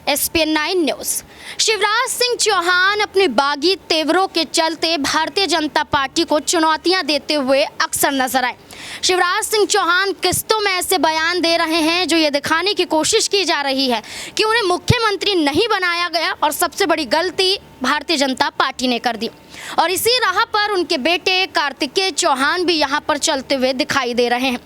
SPN9 news. Shivraj Singh Chauhan अपने बागी तेवरों के चलते भारतीय जनता पार्टी को चुनौतियां देते हुए अक्सर नजर आए। शिवराज सिंह चौहान किस्तों में ऐसे बयान दे रहे हैं जो ये दिखाने की कोशिश की जा रही है कि उन्हें मुख्यमंत्री नहीं बनाया गया और सबसे बड़ी गलती भारतीय जनता पार्टी ने कर दी। और इसी राह पर उनके बेटे कार्तिकेय चौहान भी यहाँ पर चलते हुए दिखाई दे रहे हैं।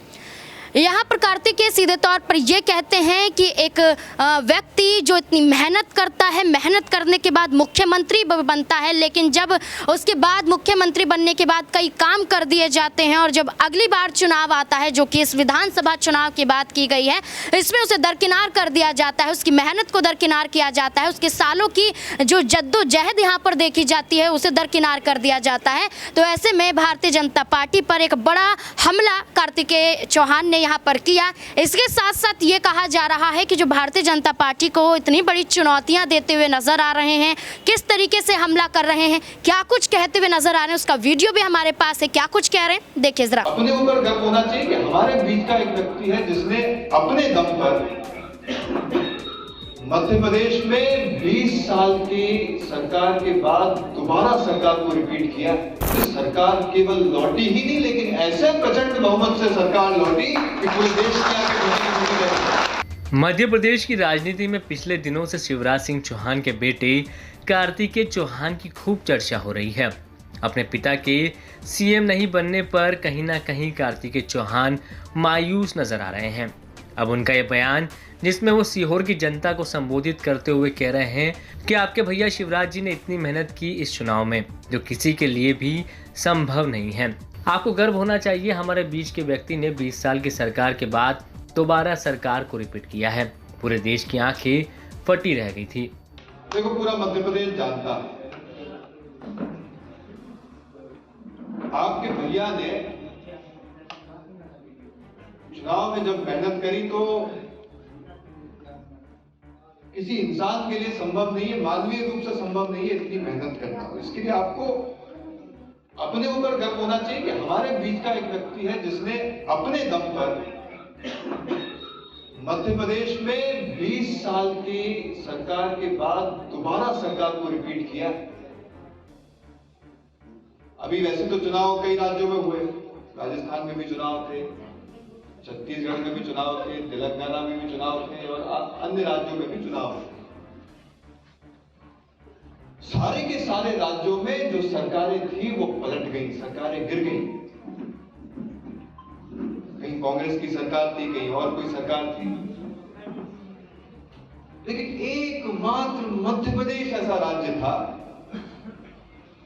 यहाँ पर कार्तिकेय सीधे तौर पर ये कहते हैं कि एक व्यक्ति जो इतनी मेहनत करता है, मेहनत करने के बाद मुख्यमंत्री बनता है, लेकिन जब उसके बाद मुख्यमंत्री बनने के बाद कई काम कर दिए जाते हैं और जब अगली बार चुनाव आता है, जो कि इस विधानसभा चुनाव की बात की गई है, इसमें उसे दरकिनार कर दिया जाता है, उसकी मेहनत को दरकिनार किया जाता है, उसके सालों की जो जद्दोजहद यहाँ पर देखी जाती है उसे दरकिनार कर दिया जाता है। तो ऐसे में भारतीय जनता पार्टी पर एक बड़ा हमला कार्तिकेय चौहान ने यहाँ पर किया। इसके साथ साथ ये कहा जा रहा है कि जो भारतीय जनता पार्टी को इतनी बड़ी चुनौतियां देते हुए नजर आ रहे हैं, किस तरीके से हमला कर रहे हैं, क्या कुछ कहते हुए नजर आ रहे हैं, उसका वीडियो भी हमारे पास है। क्या कुछ कह रहे हैं देखिए जरा। अपने ऊपर गर्व होना चाहिए कि हमारे बीच का एक व्यक्ति है जिसने अपने दम पर मध्य प्रदेश में 20 साल की सरकार के बाद दोबारा सरकार को रिपीट किया। सरकार केवल लौटी ही नहीं, लेकिन ऐसे प्रचंड बहुमत से सरकार लौटी कि पूरे देश के मध्य प्रदेश की राजनीति में पिछले दिनों से शिवराज सिंह चौहान के बेटे कार्तिकेय चौहान की खूब चर्चा हो रही है। अपने पिता के सीएम नहीं बनने पर कहीं ना कहीं कार्तिकेय चौहान मायूस नजर आ रहे हैं। अब उनका ये बयान, जिसमें वो सीहोर की जनता को संबोधित करते हुए कह रहे हैं कि आपके भैया शिवराज जी ने इतनी मेहनत की इस चुनाव में, जो किसी के लिए भी संभव नहीं है। आपको गर्व होना चाहिए, हमारे बीच के व्यक्ति ने 20 साल की सरकार के बाद दोबारा सरकार को रिपीट किया है। पूरे देश की आंखें फटी रह गई थी। देखो, पूरा मध्य प्रदेश जानता है आपके भैया ने चुनाव में जब मेहनत करी तो किसी इंसान के लिए संभव नहीं है, मानवीय रूप से संभव नहीं है इतनी मेहनत करना। इसके लिए आपको अपने ऊपर गर्व होना चाहिए कि हमारे बीच का एक व्यक्ति है जिसने अपने दम पर मध्य प्रदेश में 20 साल की सरकार के बाद दोबारा सरकार को रिपीट किया। अभी वैसे तो चुनाव कई राज्यों में हुए, राजस्थान में भी चुनाव थे, छत्तीसगढ़ में भी चुनाव थे, तेलंगाना में भी चुनाव थे और अन्य राज्यों में भी चुनाव थे। सारे के सारे राज्यों में जो सरकारें थी वो पलट गई, सरकारें गिर गई। कहीं कांग्रेस की सरकार थी, कहीं और कोई सरकार थी, लेकिन एकमात्र मध्य प्रदेश ऐसा राज्य था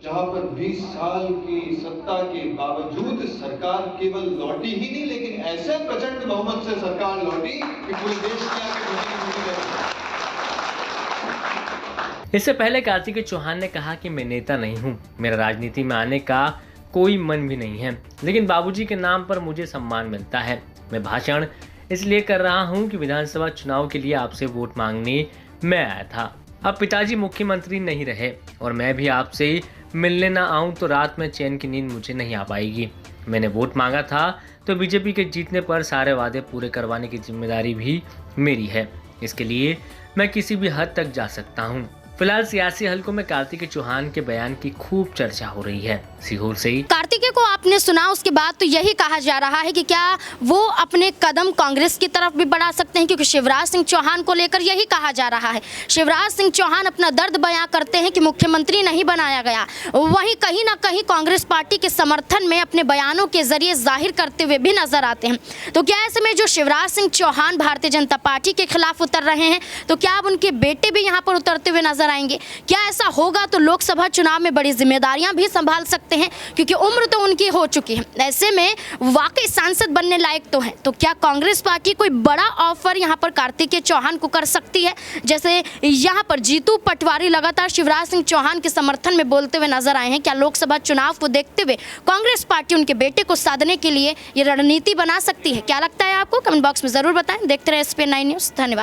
जहां पर 20 साल की सत्ता के बावजूद सरकार केवल लौटी ही नहीं, लेकिन ऐसे प्रचंड बहुमत से सरकार लौटी कि पूरे देश की आंखें। इससे पहले कार्तिकेय चौहान ने कहा कि मैं नेता नहीं हूं, मेरा राजनीति में आने का कोई मन भी नहीं है, लेकिन बाबूजी के नाम पर मुझे सम्मान मिलता है। मैं भाषण इसलिए कर रहा हूं कि विधानसभा चुनाव के लिए आपसे वोट मांगने मैं आया था। अब पिताजी मुख्यमंत्री नहीं रहे और मैं भी आपसे मिलने ना आऊं तो रात में चैन की नींद मुझे नहीं आ पाएगी। मैंने वोट मांगा था तो बीजेपी के जीतने पर सारे वादे पूरे करवाने की जिम्मेदारी भी मेरी है। इसके लिए मैं किसी भी हद तक जा सकता हूं। फिलहाल सियासी हलकों में कार्तिकेय चौहान के बयान की खूब चर्चा हो रही है। सीहोर से कार्तिकेय को आपने सुना, उसके बाद तो यही कहा जा रहा है कि क्या वो अपने कदम कांग्रेस की तरफ भी बढ़ा सकते हैं, क्योंकि शिवराज सिंह चौहान को लेकर यही कहा जा रहा है। शिवराज सिंह चौहान अपना दर्द बयां करते हैं कि मुख्यमंत्री नहीं बनाया गया, वहीं कहीं ना कहीं कांग्रेस पार्टी के समर्थन में अपने बयानों के जरिए जाहिर करते हुए भी नजर आते हैं। तो क्या ऐसे में जो शिवराज सिंह चौहान भारतीय जनता पार्टी के खिलाफ उतर रहे हैं, तो क्या अब उनके बेटे भी यहाँ पर उतरते हुए नजर आएंगे? क्या ऐसा होगा तो लोकसभा चुनाव में बड़ी जिम्मेदारियां भी संभाल सकते हैं, क्योंकि उम्र तो उनकी हो चुकी है। ऐसे में वाकई सांसद बनने लायक तो हैं। तो क्या कांग्रेस पार्टी कोई बड़ा ऑफर यहां पर कार्तिकेय चौहान को कर सकती है? जैसे यहां पर जीतू पटवारी लगातार शिवराज सिंह चौहान के समर्थन में बोलते हुए नजर आए हैं। क्या लोकसभा चुनाव को देखते हुए कांग्रेस पार्टी उनके बेटे को साधने के लिए ये रणनीति बना सकती है? क्या लगता है आपको? कमेंट बॉक्स में जरूर बताएं। देखते रहे SPN9 न्यूज। धन्यवाद।